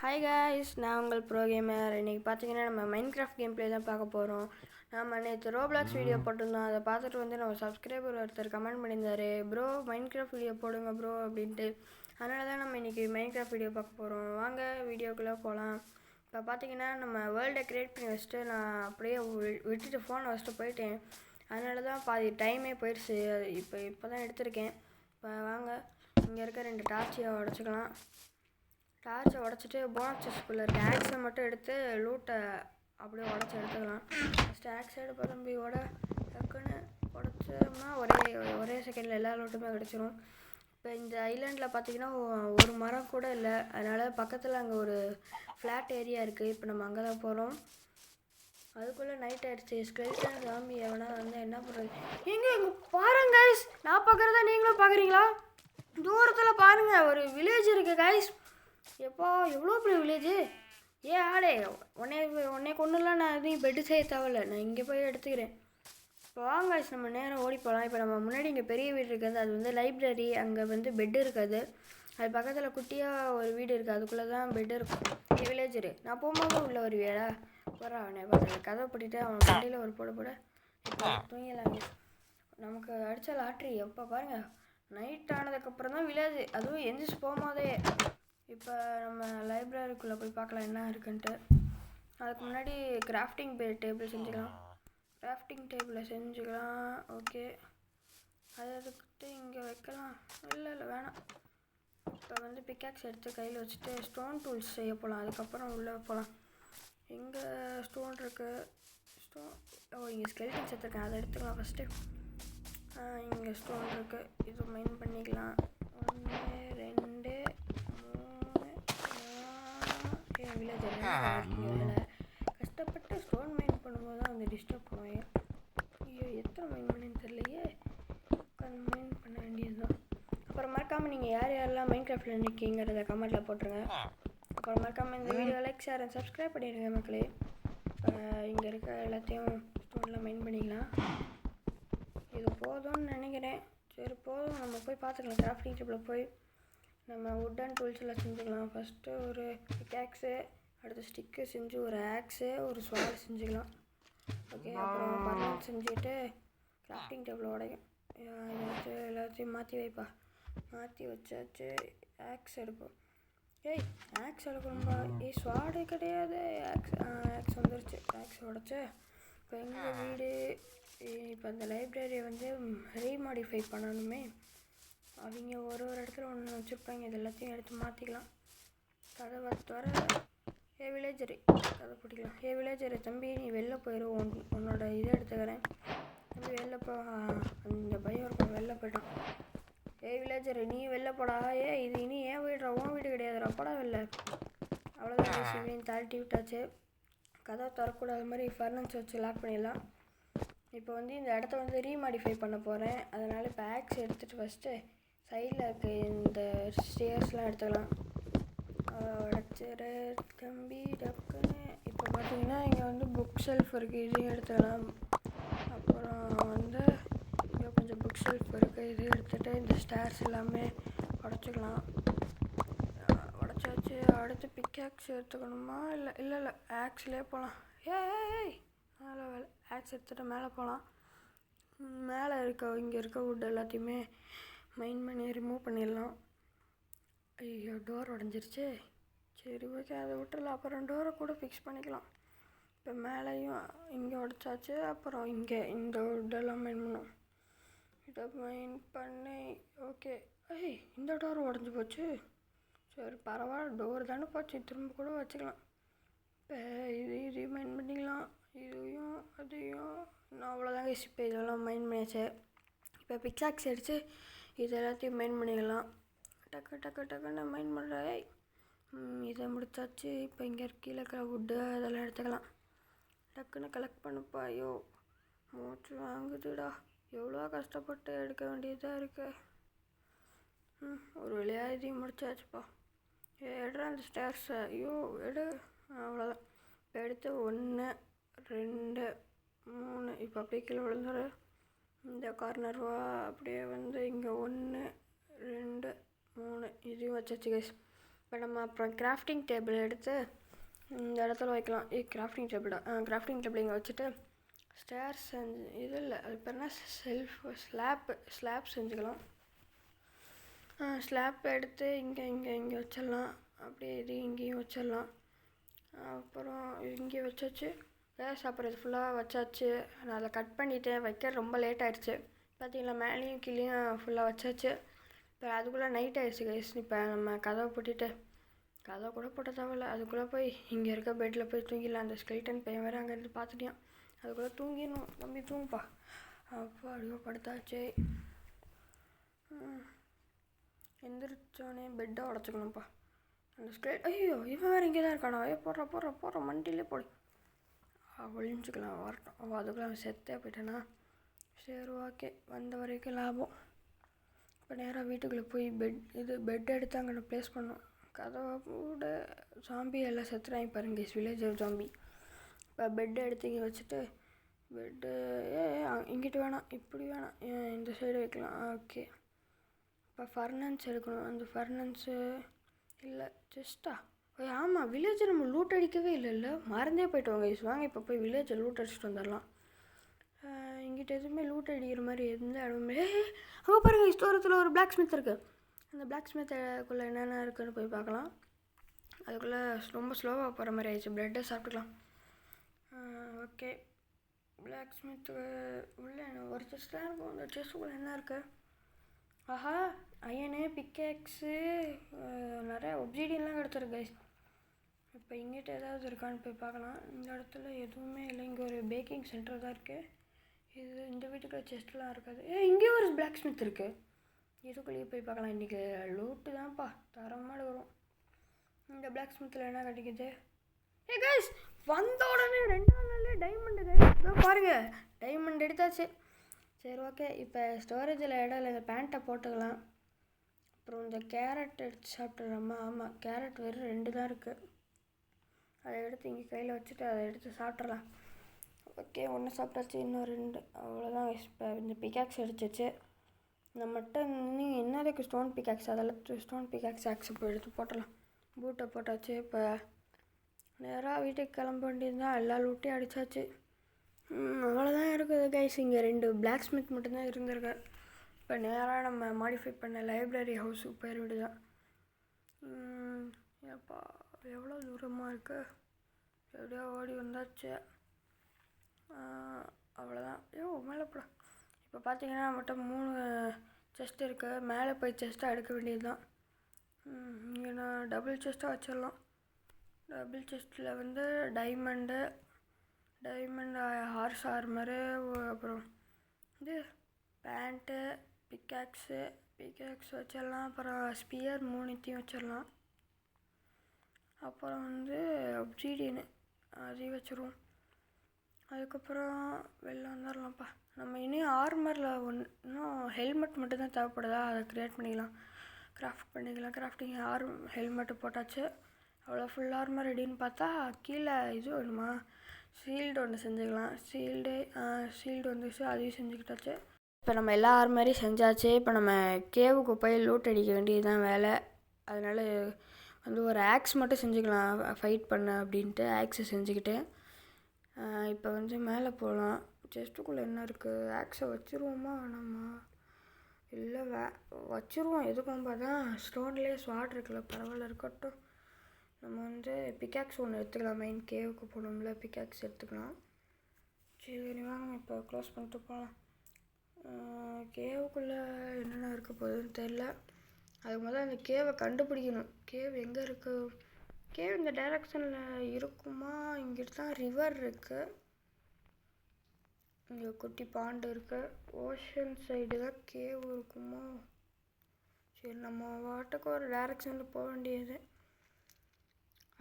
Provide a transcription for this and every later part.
Hi guys, நான் உங்கள் bro gamer. இன்றைக்கி பார்த்தீங்கன்னா நம்ம மைன்கிராஃப்ட் கேம் ப்ளே தான் பார்க்க போகிறோம். நம்ம நேற்று ரோப்ளாக்ஸ் வீடியோ போட்டிருந்தோம். அதை பார்த்துட்டு வந்து நம்ம சப்ஸ்கிரைபர் ஒருத்தர் கமெண்ட் பண்ணியிருந்தார், ப்ரோ மைன்கிராஃப்ட் வீடியோ போடுங்க ப்ரோ அப்படின்ட்டு. அதனால தான் நம்ம இன்றைக்கி மைன்கிராஃப்ட் வீடியோ பார்க்க போகிறோம். வாங்க வீடியோக்குள்ளே போகலாம். இப்போ பார்த்தீங்கன்னா நம்ம வேர்ல்டை க்ரியேட் பண்ணி வச்சுட்டு நான் அப்படியே விட்டுட்டு ஃபோனை வச்சுட்டு போயிட்டேன். அதனால தான் பாதி டைமே போயிடுச்சு. இப்போ தான் எடுத்திருக்கேன். இப்போ வாங்க இங்கே இருக்க 2 டார்ச்சியை உடச்சிக்கலாம். டார்ச்சை உடச்சிட்டு போனஸ் செஸ்க்குள்ளே இருக்க ஆக்ஸை மட்டும் எடுத்து லூட்டை அப்படியே உடச்சி எடுத்துக்கலாம். ஃபஸ்ட்டு ஆக்ஸ் எடுப்ப தம்பியோட டக்குன்னு உடச்சோம்னா ஒரே செகண்டில் எல்லா லூட்டுமே கிடச்சிரும். இப்போ இந்த ஐலாண்டில் பார்த்தீங்கன்னா ஒரு மரம் கூட இல்லை. அதனால் பக்கத்தில் அங்கே ஒரு ஃப்ளாட் ஏரியா இருக்குது. இப்போ நம்ம அங்கே தான் போகிறோம். அதுக்குள்ளே நைட் ஆகிடுச்சு. ஸ்கெலிட்டன் சாமி எவனா வந்து என்ன பண்ணுறது? எங்கே பாருங்க கைஸ், நான் பார்க்குறதா நீங்களும் பார்க்குறீங்களா? தூரத்தில் பாருங்கள் ஒரு வில்லேஜ் இருக்குது கைஸ். எப்போ எவ்வளோ பெரிய வில்லேஜு! ஆடே உன்னை கொண்டுலாம் நான் எதுவும் பெட்டு செய்ய தேவையில்ல, நான் இங்கே போய் எடுத்துக்கிறேன். இப்போ வாங்க நம்ம நேரம் ஓடி போகலாம். இப்போ நம்ம முன்னாடி இங்கே பெரிய வீடு இருக்குது, அது வந்து லைப்ரரி. அங்கே வந்து பெட்டு இருக்காது. அது பக்கத்தில் குட்டியாக ஒரு வீடு இருக்குது, அதுக்குள்ளே தான் பெட்டு இருக்கும். வில்லேஜரு நான் போகும்போது உள்ள ஒரு வீடா போகிறா. அவனை பார்த்து கதை போட்டுட்டு அவன் வண்டியில் ஒரு போட இப்போ தூங்கிடலாங்க. நமக்கு அடித்த லாட்ரி எப்போ பாருங்கள், நைட் ஆனதுக்கப்புறம் தான் வில்லேஜ், அதுவும் எந்திரிச்சு போகும்போதே. இப்போ நம்ம லைப்ரரிக்குள்ளே போய் பார்க்கலாம் என்ன இருக்குன்ட்டு. அதுக்கு முன்னாடி கிராஃப்டிங் டேபிள் செஞ்சுக்கலாம். கிராஃப்டிங் டேபிளை செஞ்சுக்கலாம். ஓகே, அதை எடுத்துக்கிட்டு இங்கே வைக்கலாம். இல்லை வேணாம். இப்போ வந்து பிக்காக்ஸ் எடுத்து கையில் வச்சுட்டு ஸ்டோன் டூல்ஸ் செய்ய போகலாம். அதுக்கப்புறம் உள்ளே போகலாம். எங்கே ஸ்டோன் இருக்குது? இங்கே ஸ்கெலிட்டன்ஸ் எடுத்துருக்கேன், அதை எடுத்துக்கலாம் ஃபஸ்ட்டு. இங்கே ஸ்டோன் இருக்குது, இது மைன் பண்ணிக்கலாம். 1 2 கஷ்டப்பட்டு ஸ்டோன் மைன் பண்ணும்போது தான் வந்து டிஸ்டர்ப் பண்ணுவேன். ஐயோ எத்தனை மைன் பண்ணுன்னு தெரியலையே. உட்காந்து மைன் பண்ண வேண்டியது தான். அப்புறம் மறக்காமல் நீங்கள் யாரெல்லாம் மைன்கிராஃப்டில் நிற்கிங்கிறத கமெண்ட்டில் போட்டுருங்க. அப்புறம் மறக்காமல் இந்த video like share and subscribe பண்ணிடுங்க மக்களே. இங்கே இருக்க எல்லாத்தையும் ஸ்டோனில் மைன் பண்ணிக்கலாம். இது போதும்னு நினைக்கிறேன். சரி போதும், நம்ம போய் பார்த்துக்கலாம். கிராஃப்டிங் டேபிளில் போய் நம்ம வுட் அண்ட் டூல்ஸ் எல்லாம் செஞ்சுக்கலாம். ஃபஸ்ட்டு ஒரு பிக்காக்ஸு, அடுத்து ஸ்டிக்கு செஞ்சு ஒரு ஆக்ஸு, ஒரு ஸ்வாடு செஞ்சுக்கலாம். ஓகே, அப்புறம் பர்மனெண்ட் செஞ்சுட்டு கிராஃப்டிங் டேபிள் உடையும். எல்லாத்தையும் மாற்றி வைப்பா. மாற்றி வச்சாச்சு. ஆக்ஸ் எடுப்போம். ஆக்ஸ் எடுக்கணும்பா. ஸ்வாடு கிடையாது, ஆக்ஸ் வந்துருச்சு. ஆக்ஸ் உடச்சு இப்போ எங்கள் வீடு. இப்போ அந்த லைப்ரரியை வந்து ரீமாடிஃபை பண்ணணுமே. அவங்க ஒரு இடத்துல ஒன்று வச்சுருப்பாங்க, இது எல்லாத்தையும் எடுத்து மாற்றிக்கலாம். கதவை தவிர வில்லேஜரு கதை பிடிக்கலாம். வில்லேஜரு தம்பி நீ வெளில போயிடும், உன்னோட இதை எடுத்துக்கிறேன் தம்பி. வெளில போ. அந்த பையன் இருக்கும், வெளில போய்ட்டான். வில்லேஜரு நீ வெளில போடா. இது இனி ஏன் வீடுறா, உன் வீடு கிடையாதுடா, போடா வெளில. அவ்வளோதான் சிவின்னு தாழ்த்தி விட்டாச்சு. கதவை திறக்கூடாத மாதிரி ஃபர்னன்ஸ் வச்சு லாக் பண்ணிடலாம். இப்போ வந்து இந்த இடத்த வந்து ரீமாடிஃபை பண்ண போகிறேன். அதனால் இப்போ ஆக்ஸ் எடுத்துகிட்டு ஃபஸ்ட்டு சைடில் இருக்க இந்த ஸ்டேர்ஸ்லாம் எடுத்துக்கலாம். உடச்சிரு தம்பி டக்குன்னு. இப்போ பார்த்தீங்கன்னா இங்கே வந்து புக் ஷெல்ஃப் இருக்குது, இதையும் எடுத்துக்கலாம். அப்புறம் வந்து இங்கே கொஞ்சம் புக் ஷெல்ஃப் இருக்குது, இதையும் எடுத்துகிட்டு இந்த ஸ்டேர்ஸ் எல்லாமே உடச்சிக்கலாம். உடச்சாச்சு. அடுத்து பிக்காக்ஸ் எடுத்துக்கணுமா? இல்லை ஆக்ஸ்லேயே போகலாம். மேலே ஆக்ஸ் எடுத்துகிட்டு மேலே போகலாம். மேலே இங்கே இருக்க வுட் எல்லாத்தையுமே மைன் பண்ணி ரிமூவ் பண்ணிடலாம். ஐயோ டோர் உடஞ்சிருச்சு. சரி ஓகே, அதை விட்டுடலாம். அப்புறம் டோரை கூட ஃபிக்ஸ் பண்ணிக்கலாம். இப்போ மேலேயும் இங்கே உடச்சாச்சு. அப்புறம் இங்கே இந்த வுட்டெல்லாம் மைன் பண்ணோம். இதை மைன் பண்ணி ஓகே. இந்த டோர் உடஞ்சி போச்சு. சரி பரவாயில்ல, டோர் தானே போச்சு, திரும்ப கூட வச்சுக்கலாம். இப்போ இதையும் மைன் பண்ணிக்கலாம். இதையும் அதையும் நான் அவ்வளோதாங்க. இப்போ இதெல்லாம் மைன் பண்ணியாச்சு. இப்போ பிக்ஸாக்ஸ் அடித்து இது எல்லாத்தையும் மைன் பண்ணிக்கலாம். டக்குன்னு மைன் பண்ணுறேன். இதை முடிச்சாச்சு. இப்போ இங்கே கீழே இருக்கிற வுட்டு அதெல்லாம் எடுத்துக்கலாம். டக்குன்னு கலெக்ட் பண்ணுப்பா. ஐயோ மூச்சு வாங்குதுடா, எவ்வளோ கஷ்டப்பட்டு எடுக்க வேண்டியதாக இருக்கு. ஒரு வழியாக இதையும் முடிச்சாச்சுப்பா. எடுறா அந்த ஸ்டேர்ஸை. ஐயோ எடு. அவ்வளோதான். இப்போ எடுத்து 1 2 3 இப்போ அப்படியே கீழே விழுந்துரு. இந்த கார்னர்வா அப்படியே வந்து இங்கே 1 2 3 இதையும் வச்சாச்சு கைஸ். இப்போ நம்ம அப்புறம் கிராஃப்டிங் டேபிள் எடுத்து இந்த இடத்துல வைக்கலாம். கிராஃப்டிங் டேபிள் தான். கிராஃப்டிங் டேபிள் இங்கே வச்சுட்டு ஸ்டேர்ஸ் செஞ்சு இது இல்லை அது பேர் என்ன ஸ்லாப் செஞ்சுக்கலாம். ஸ்லாப் எடுத்து இங்கே வச்சிடலாம். அப்படியே இது இங்கேயும் வச்சிடலாம். அப்புறம் இங்கே வச்சாச்சு. அப்புறம் இது ஃபுல்லாக வச்சாச்சு. நான் அதை கட் பண்ணிவிட்டேன், வைக்க ரொம்ப லேட் ஆகிடுச்சு. பார்த்தீங்களா, மேலேயும் கீழேயும் ஃபுல்லாக வச்சாச்சு. இப்போ அதுக்குள்ளே நைட் ஆகிடுச்சு கைஸ். இப்போ நம்ம கதவை பூட்டிட்டு, கதவை கூட போட்ட தேவையில்ல, அதுக்குள்ளே போய் இங்கே இருக்க பெட்டில் போய் தூங்கிடலாம். அந்த ஸ்கெல்டன் பையன் வேறு அங்கேருந்து பார்த்துட்டியான். அதுக்குள்ளே தூங்கிடணும். தம்பி தூங்குப்பா. அப்போ அப்படியோ படுத்தாச்சு. எந்திரிச்சோடனே பெட்டை உடச்சிக்கணும்ப்பா. அந்த ஐயோ இவன் வேறு இங்கே தான் இருக்கானா? போடுற மண்டிலே போடு. ஒழிஞ்சிக்கலாம் வரட்டும். அதுக்குள்ளே அவன் செத்தே போயிட்டானா? சரி ஓகே, வந்த வரைக்கும் லாபம். இப்போ நேராக வீட்டுக்குள்ளே போய் பெட் எடுத்து அங்கே ப்ளேஸ் பண்ணோம். கதவை கூட ஜாம்பி எல்லாம் செத்துறாங்க பாருங்க, வில்லேஜர் ஜாம்பி. இப்போ பெட்டை எடுத்து இங்கே வச்சுட்டு பெட்டு இங்கிட்டு வேணாம், இப்படி வேணாம், இந்த சைடு வைக்கலாம். ஓகே, இப்போ ஃபர்னன்ஸ் எடுக்கணும். அந்த ஃபர்னன்ஸு இல்லை செஸ்ட்டா? ஆமாம், வில்லேஜை நம்ம லூட் அடிக்கவே இல்லை, மறந்தே போய்ட்டு வாங்க. வாங்க இப்போ போய் வில்லேஜை லூட் அடிச்சுட்டு வந்துடலாம். இங்கிட்ட எதுவுமே லூட் அடிக்கிற மாதிரி எந்த இடமுமே. அங்கே பாருங்கள், ஸ்டோரத்தில் ஒரு பிளாக் ஸ்மித் இருக்குது. அந்த பிளாக் ஸ்மித்துக்குள்ளே என்னென்ன இருக்குதுன்னு போய் பார்க்கலாம். அதுக்குள்ளே ரொம்ப ஸ்லோவாக போகிற மாதிரி ஆயிடுச்சு. ப்ரெட்டை சாப்பிட்டுக்கலாம். ஓகே, பிளாக் ஸ்மித்து உள்ளே ஒரு செஸ்ட் தான் இருக்கும். அந்த செஸ்ட்டுக்குள்ளே என்ன இருக்குது? ஆஹா, அயனு, பிக்கேக்ஸு, நிறையா ஒப்ஜிடியன்லாம் கிடச்சிருக்கு கைஸ். இப்போ இங்கிட்ட ஏதாவது இருக்கான்னு போய் பார்க்கலாம். இந்த இடத்துல எதுவுமே இல்லை. இங்கே ஒரு பேக்கிங் சென்டர் தான் இருக்குது. இந்த வீட்டுக்குள்ள செஸ்ட்லாம் இருக்காது. இங்கே ஒரு பிளாக் ஸ்மித் இருக்குது. இதுக்குள்ளேயே போய் பார்க்கலாம். இன்றைக்கி லூட்டு தான்ப்பா தரமாக வரும். இந்த பிளாக் ஸ்மித்தில் என்ன கிடைக்குது? கைஸ், வந்த உடனே 2ஆம் நாளே டைமண்டு கைஸ். இதோ பாருங்கள், டைமண்ட் எடுத்தாச்சு. சரி ஓகே, இப்போ ஸ்டோரேஜில் இடம் இல்லை, இந்த பேண்ட்டை போட்டுக்கலாம். அப்புறம் இந்த கேரட் எடுத்து சாப்பிட்டுறோமா? ஆமாம், கேரட் வெறும் 2 தான் இருக்குது. அதை எடுத்து இங்கே கையில் வச்சுட்டு அதை எடுத்து சாப்பிட்றலாம். ஓகே, 1 சாப்பிட்டாச்சு, இன்னும் 2. அவ்வளோதான். இப்போ இந்த பிக்காக்ஸ் அடிச்சிச்சு. நம்மகிட்ட இன்னும் என்ன இருக்குது? Stone pickaxe. அதெல்லாம் ஸ்டோன் பிக்காக்ஸ் இப்போ எடுத்து போட்டலாம். பூட்டை போட்டாச்சு. இப்போ நேராக வீட்டுக்கு கிளம்ப வேண்டியது தான். எல்லா லூட்டையும் அடித்தாச்சு. அவ்வளோதான் இருக்குது கைஸ். இங்கே 2 பிளாக் ஸ்மித் மட்டும்தான் இருந்திருக்கு. இப்போ நேராக நம்ம மாடிஃபை பண்ண லைப்ரரி ஹவுஸுக்கு போயிட வேண்டியதான். ஏப்பா எவ்வளோ தூரமாக இருக்குது? எப்படியோ ஓடி வந்தாச்சு. அவ்வளோதான். மேலே போட. இப்போ பார்த்தீங்கன்னா நம்மகிட்ட 3 செஸ்ட் இருக்குது. மேலே போய் செஸ்ட்டாக எடுக்க வேண்டியது தான். இங்கே நான் டபுள் செஸ்ட்டாக வச்சிடலாம். டபுள் செஸ்ட்டில் வந்து டைமண்டு ஹார்ஸ் ஆர்மரு, அப்புறம் இது பேண்ட்டு, பிக்காக்ஸ் வச்சிடலாம். அப்புறம் ஸ்பியர் 3த்தையும் வச்சிடலாம். அப்புறம் வந்து ஒப்ஜிடியனு அதையும் வச்சுருவோம். அதுக்கப்புறம் வெளில வந்துடலாம்ப்பா. நம்ம இன்னும் ஆர்மரில் இன்னும் ஹெல்மெட் மட்டும்தான் தேவைப்படுதா? அதை க்ரியேட் பண்ணிக்கலாம், கிராஃப்ட் பண்ணிக்கலாம். கிராஃப்டிங் ஹெல்மெட்டு போட்டாச்சு. அவ்வளோ ஃபுல் ஆர்மர் ரெடின்னு பார்த்தா கீழே இது வேணுமா? ஷீல்டு ஒன்று செஞ்சுக்கலாம். ஷீல்டு வந்துச்சு, அதையும் செஞ்சுக்கிட்டாச்சு. இப்போ நம்ம எல்லா ஆர்மரையும் செஞ்சாச்சு. இப்போ நம்ம கேவுக்கு போய் லூட் அடிக்க வேண்டியது தான் வேலை. அதனால் வந்து ஒரு ஆக்ஸ் மட்டும் செஞ்சுக்கலாம் ஃபைட் பண்ண அப்படின்ட்டு ஆக்ஸை செஞ்சுக்கிட்டு இப்போ வந்து மேலே போகலாம். செஸ்ட்டுக்குள்ளே என்ன இருக்குது? ஆக்ஸை வச்சுருவோமா வேணாமா? இல்லை வச்சுருவோம். எதுக்கும் பார்த்தா ஸ்டோன்லேயே ஸ்வாட் இருக்குல்ல, பரவாயில்ல இருக்கட்டும். நம்ம வந்து பிக்காக்ஸ் ஒன்று எடுத்துக்கலாம். மெயின் கேவுக்கு போகணும்ல, பிக்காக்ஸ் எடுத்துக்கலாம். சரி வாங்க இப்போ க்ளோஸ் பண்ணிட்டு போகலாம். கேவுக்குள்ளே என்னென்ன இருக்க போகுதுன்னு தெரில. அதுக்கு முதல்ல அந்த கேவை கண்டுபிடிக்கணும். கேவ் எங்கே இருக்குது? கேவ் இந்த டைரக்ஷனில் இருக்குமா? இங்கிட்டு தான் ரிவர் இருக்குது, இங்கே குட்டி பாண்டு இருக்குது. ஓஷன் சைடு தான் கேவ் இருக்குமா? சரி, நம்ம வாட்டுக்கு ஒரு டைரக்ஷனில் போக வேண்டியது.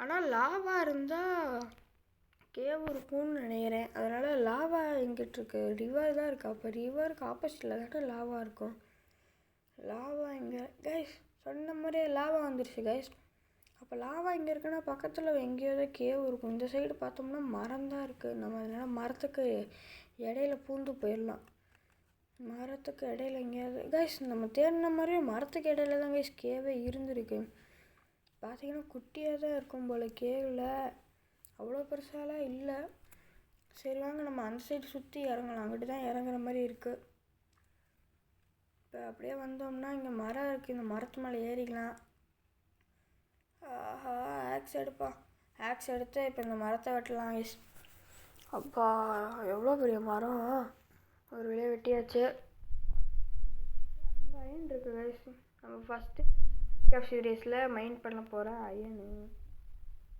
ஆனால் லாவா இருந்தால் கேவ் இருக்கும்னு நினைக்கிறேன். அதனால் லாவா எங்கிட்ட இருக்கு? ரிவர் தான் இருக்குது. அப்போ ரிவருக்கு ஆப்போசிட்டில் தான் லாவா இருக்கும். லாவா இங்கே கைஸ் சொன்ன மாதிரியே லாவா வந்துருச்சு கைஸ். அப்போ லாவா இங்கே இருக்குன்னா பக்கத்தில் எங்கேயோ தான் கேவ் இருக்கும். இந்த சைடு பார்த்தோம்னா மரம் தான் இருக்குது. நம்ம அதனால் மரத்துக்கு இடையில பூந்து போயிடலாம். மரத்துக்கு இடையில எங்கேயாவது கைஸ் நம்ம தேடின மாதிரியே மரத்துக்கு இடையில தான் கைஸ் கேவே இருந்திருக்கு. பார்த்தீங்கன்னா குட்டியாக தான் இருக்கும் போல் கேவில், அவ்வளோ பெருசாலாம் இல்லை. சரி வாங்க நம்ம அந்த சைடு சுற்றி இறங்கலாம், அங்கிட்டு தான் இறங்குற மாதிரி இருக்குது. இப்போ அப்படியே வந்தோம்னா இங்கே மரம் இருக்குது, இந்த மரத்து மேலே ஏறிக்கலாம். ஆஹா ஆக்ஸ் எடுப்பா, ஆக்ஸ் எடுத்து இப்போ இந்த மரத்தை வெட்டலாம் கைஸ். அப்பா எவ்வளோ பெரிய மரம், ஒரு வழியாக வெட்டியாச்சு. அங்கே அயன் இருக்குது கைஸ். நம்ம ஃபஸ்ட்டு சீரியஸில் மைண்ட் பண்ண போகிற அயனு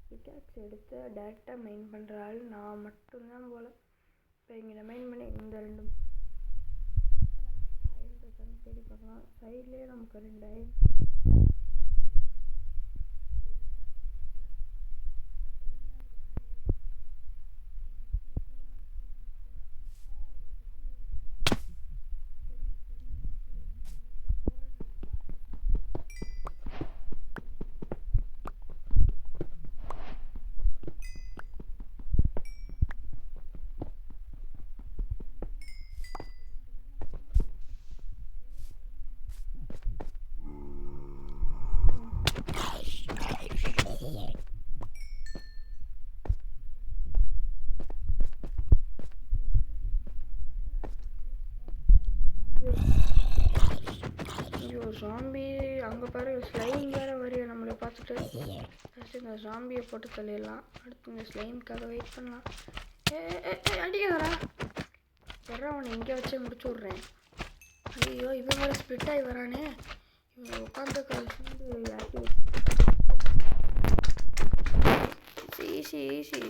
பிக்காக்ஸ் எடுத்து டேரெக்டாக மைண்ட் பண்ணுற ஆள் நான் மட்டும்தான் போல். இப்போ இங்கே மைண்ட் பண்ணி இந்த 2 அயன் இருக்கான்னு தேடி பார்க்கலாம். சைட்லேயே நமக்கு 2 அயன். ஜாம்பி அங்கே பாரு, ஸ்லைம் வேறு வரையும் நம்மளை பார்த்துட்டு. ஃபஸ்ட்டு இந்த ஜாம்பியை போட்டு தள்ளிடலாம், அடுத்து இந்த ஸ்லைமுக்காக வெயிட் பண்ணலாம். அடிக்காதரா வர்ற, அவனை இங்கே வச்சே முடிச்சு விட்றேன். ஐயோ இவன் வேறு ஸ்ப்ளிட் ஆகி வரானே, இவன் உட்காந்து ஈஸி ஈஸி.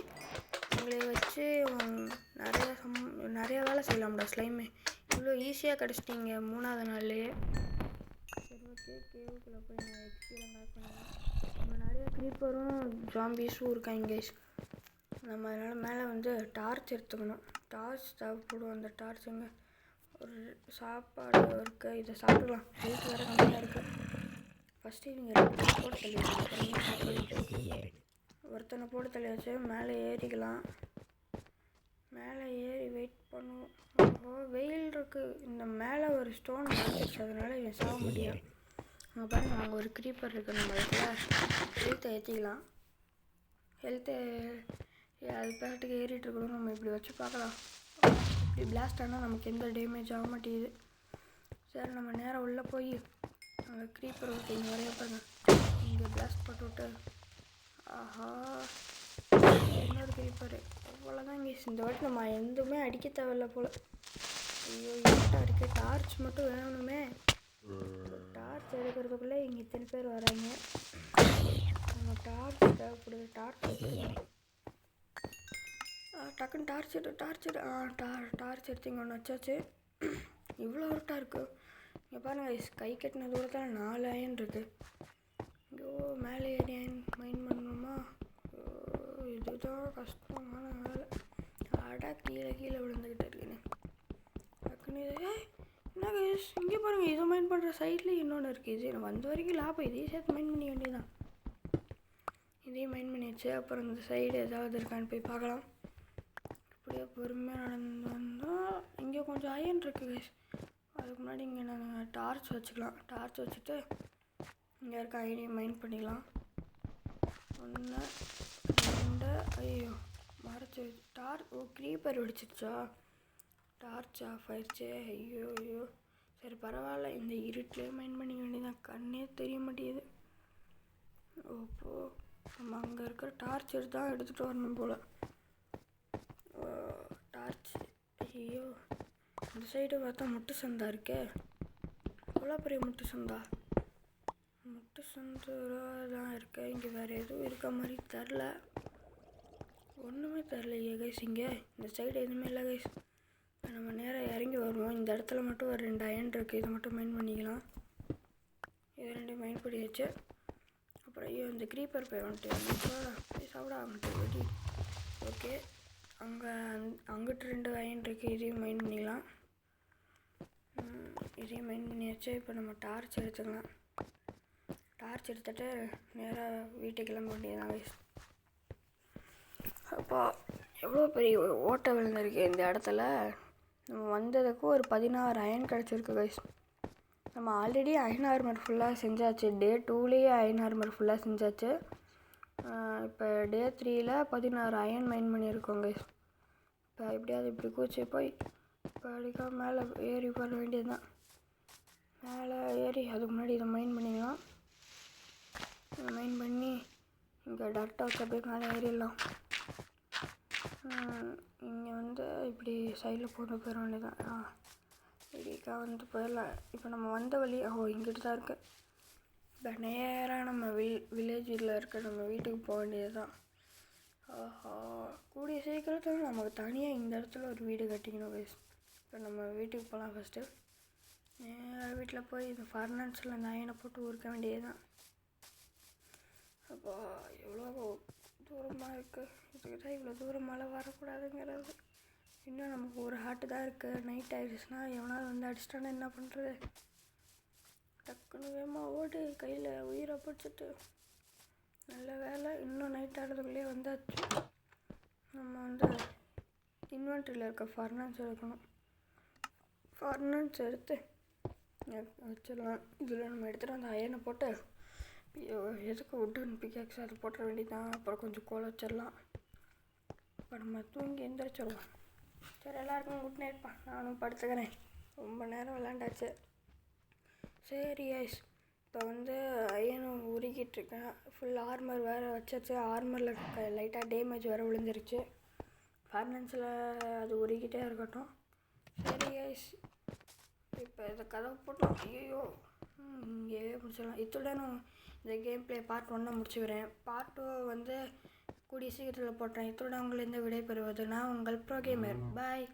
உங்களை வச்சு நிறைய வேலை செய்யலாம்டா ஸ்லைமு. இவ்வளோ ஈஸியாக கிடச்சிட்டிங்க 3ஆவது நாள்லேயே. சரி ஓகே, கேவுக்குள்ளே போய் நான் எக்ஸ்பீரியன் கலெக்ட் பண்ணுவேன். நம்ம நிறைய க்ரீப்பரும் ஜாம்பிஸும் இருக்காங்க கைஸ். நம்ம அதனால் மேலே வந்து டார்ச் எடுத்துக்கணும். டார்ச் தேவைப்படும். அந்த டார்ச்சுங்க ஒரு சாப்பாடு இருக்குது, இதை சாப்பிடலாம். ஹெல்த் வேறு கம்மியாக இருக்குது. ஃபஸ்ட்டு இவங்க 2 போட்டு தள்ளி ஒருத்தனை போட்டு தள்ளி வச்சு மேலே ஏறிக்கலாம். மேலே ஏறி வெயிட் பண்ணுவோம். ஓஹோ வெயில் இருக்குது. இந்த மேலே ஒரு ஸ்டோன் மாட்டிச்சு, அதனால இவன் சாக முடியாது. அங்கே பாருங்கள், அங்கே ஒரு க்ரீப்பர் இருக்குது. நம்ம இடத்துல ஹெல்த்தை ஏற்றிக்கலாம். ஹெல்த்தை அது பேட்டுக்கு ஏறிட்டு இருக்கணும். நம்ம இப்படி வச்சு பார்க்கலாம். இப்படி பிளாஸ்ட் ஆனால் நமக்கு எந்த டேமேஜ் ஆக மாட்டேங்குது. சரி நம்ம நேராக உள்ளே போய் அங்கே க்ரீப்பர் ஓகே இங்கே வரைய பாருங்க, இங்கே பிளாஸ்ட் போட்டு விட்டு. ஆஹா இன்னொரு க்ரீப்பரு. அவ்வளோதான் இங்கே இந்த வாட்டி நம்ம எதுவுமே அடிக்க தேவையில்ல போல். ஐயோ இருட்டாக இருக்குது, டார்ச் மட்டும் வேணுமே. டார்ச் எடுக்கிறதுக்குள்ளே இங்கே இத்தனை பேர் வராங்க. நம்ம டார்ச் தேவைப்படுது. டார்ச் டக்குன்னு டார்ச் எடுத்து இங்கே ஒன்று வச்சாச்சு. இவ்வளோ இருட்டாக இருக்குது. இங்கே பாருங்கள், கை கட்டின தூரத்தில் 4 அயன் இருக்குது. ஐயோ மேலே ஏறி அயன் மைண்ட் பண்ணணுமா? இதுதான் கஷ்டமான வேலை. கீழே விழுந்துக்கிட்டு இருக்குன்னு டக்குன்னு. என்ன கைஸ் இங்கே பாருங்கள், இதை மைண்ட் பண்ணுற சைட்லேயும் இன்னொன்று இருக்குது. இது நான் வந்த வரைக்கும் லாபம். இதையும் சேர்த்து மைண்ட் பண்ணி வேண்டியதான். இதையும் மைண்ட் பண்ணிடுச்சு. அப்புறம் இந்த சைடு ஏதாவது இருக்கான்னு போய் பார்க்கலாம். இப்படியே பொறுமையாக நடந்து வந்தால் இங்கே கொஞ்சம் அயன் இருக்குது கைஸ். அதுக்கு முன்னாடி இங்கே நாங்கள் டார்ச் வச்சுக்கலாம். டார்ச் வச்சுட்டு இங்கே இருக்க ஐடியை மைண்ட் பண்ணிக்கலாம். 1 2 ஐயோ மறைச்சி க்ரீப்பர் வெடிச்சிருச்சா? டார்ச் ஆஃப் ஆயிடுச்சு. ஐயோ சரி பரவாயில்ல, இந்த இருட்டிலே மைண்ட் பண்ணிக்க வேண்டியதான். கண்ணே தெரிய மாட்டேங்குது. ஓப்போ நம்ம அங்கே இருக்கிற டார்ச் தான் எடுத்துகிட்டு வரணும் போல். டார்ச் ஐயோ இந்த சைடு பார்த்தா முட்டு சந்தா இருக்கே. எவ்வளோ பெரிய முட்டு சந்தா தான் இருக்கு. இங்கே வேறு எதுவும் இருக்க மாதிரி தெரில, ஒன்றுமே தெரிலையே கைஸ். இங்கே இந்த சைடு எதுவுமே இல்லை கைஸ். நம்ம நேராக இறங்கி வருவோம். இந்த இடத்துல மட்டும் ஒரு 2 அயன் இருக்குது, இதை மட்டும் மைண்ட் பண்ணிக்கலாம். இது 2 மைண்ட் பண்ணி வச்சு அப்புறம் ஐயோ இந்த க்ரீப்பர் போய் வந்துட்டு சாப்பிட ஆகட்டு வெடி. ஓகே அங்கிட்டு 2 அயன் இருக்குது, இதையும் மைண்ட் பண்ணிக்கலாம். இதையும் மைண்ட் பண்ணியாச்சு. இப்போ நம்ம டார்ச் எடுத்துக்கலாம். டார்ச் எடுத்துகிட்டு நேராக வீட்டுக்கு கிளம்ப வேண்டியதான் கைஸ். அப்போ எவ்வளோ பெரிய ஓட்டை விழுந்திருக்கு இந்த இடத்துல. நம்ம வந்ததுக்கு ஒரு 16 அயன் கிடச்சிருக்கு கைஸ். நம்ம ஆல்ரெடி அயன் ஆர்மர் ஃபுல்லாக செஞ்சாச்சு. டே 2லேயே அயன் ஆர்மர் ஃபுல்லாக செஞ்சாச்சு. இப்போ டே 3ல் 16 அயன் மைன் பண்ணியிருக்கோங்க. இப்போ எப்படியாவது இப்படி கூச்சி போய் இப்போ அடிக்கா மேலே ஏறி வர வேண்டியது தான். மேலே ஏறி அதுக்கு முன்னாடி இதை மைன் பண்ணிக்கலாம். மைன் பண்ணி இங்கே டர்ட்டை வச்சு அப்படியே மேலே ஏறிடலாம். இங்கே வந்து இப்படி சைடில் போட்டு போயிட வேண்டியதான். இப்படிக்கா வந்து போயிடலாம். இப்போ நம்ம வந்த வழி இங்கிட்டு தான் இருக்குது. இப்போ நேராக நம்ம வில்லேஜில் இருக்க நம்ம வீட்டுக்கு போக வேண்டியது தான். கூடிய சீக்கிரத்தில் நமக்கு தனியாக இந்த இடத்துல ஒரு வீடு கட்டிக்கணும் கைஸ். இப்போ நம்ம வீட்டுக்கு போகலாம். ஃபஸ்ட்டு நேராக வீட்டில் போய் இந்த ஃபர்னான்ஸில் அந்த அயனை போட்டு உருக்க வேண்டியது தான். அப்போ எவ்வளோ தூரமாக இருக்குது. இதுக்கு தான் இவ்வளோ தூரம் மழை வரக்கூடாதுங்கிறது. இன்னும் நமக்கு ஒரு ஹார்ட்டு தான் இருக்குது. நைட் ஆகிடுச்சுன்னா எவனாவது வந்து அடிச்சிட்டானா என்ன பண்ணுறது? டக்குன்னு வேகமாக ஓடி கையில் உயிரை பிடிச்சிட்டு நல்ல வேலை இன்னும் நைட் ஆகிறதுக்குள்ளேயே வந்தாச்சு. நம்ம வந்து இன்வென்ட்ரியில் இருக்க ஃபர்னான்ஸ் எடுக்கணும். ஃபர்னான்ஸ் எடுத்து வச்சிடலாம். இதில் நம்ம எடுத்துகிட்டு அந்த அயனை போட்டு எதுக்கு உட்டுன்னு பிக்காக்ஸ் அதை போட்டுற வேண்டியதான். அப்புறம் கொஞ்சம் கோல வச்சிடலாம். இப்போ நம்ம தூங்கி எந்திரிச்சிடலாம். சரி, எல்லாருக்கும் குட் நைட்ப்பா. நானும் படுத்துக்கிறேன். ரொம்ப நேரம் விளாண்டாச்சு. சரி ஐஸ், இப்போ வந்து அயனை உருகிட்டுருக்கேன். ஃபுல் ஆர்மர் வேறு வச்சாச்சு. ஆர்மரில் லைட்டாக டேமேஜ் வேறு விழுந்துருச்சு. ஃபர்னான்ஸில் அது உருகிட்டே இருக்கட்டும். சரி ஐஸ், இப்போ இதை கதவை போட்டோம். ஐயோ, இங்கேயே முடிச்சிடலாம். இத்துடனும் இந்த கேம் பிளே பார்ட் 1 முடிச்சுக்கிறேன். பார்ட் 2 வந்து கூடிய சீக்கிரத்தில் போட்டேன். இத்துடன் உங்களிருந்து விடைபெறுவது நான் உங்கள் ப்ரோ கேமர். பாய்.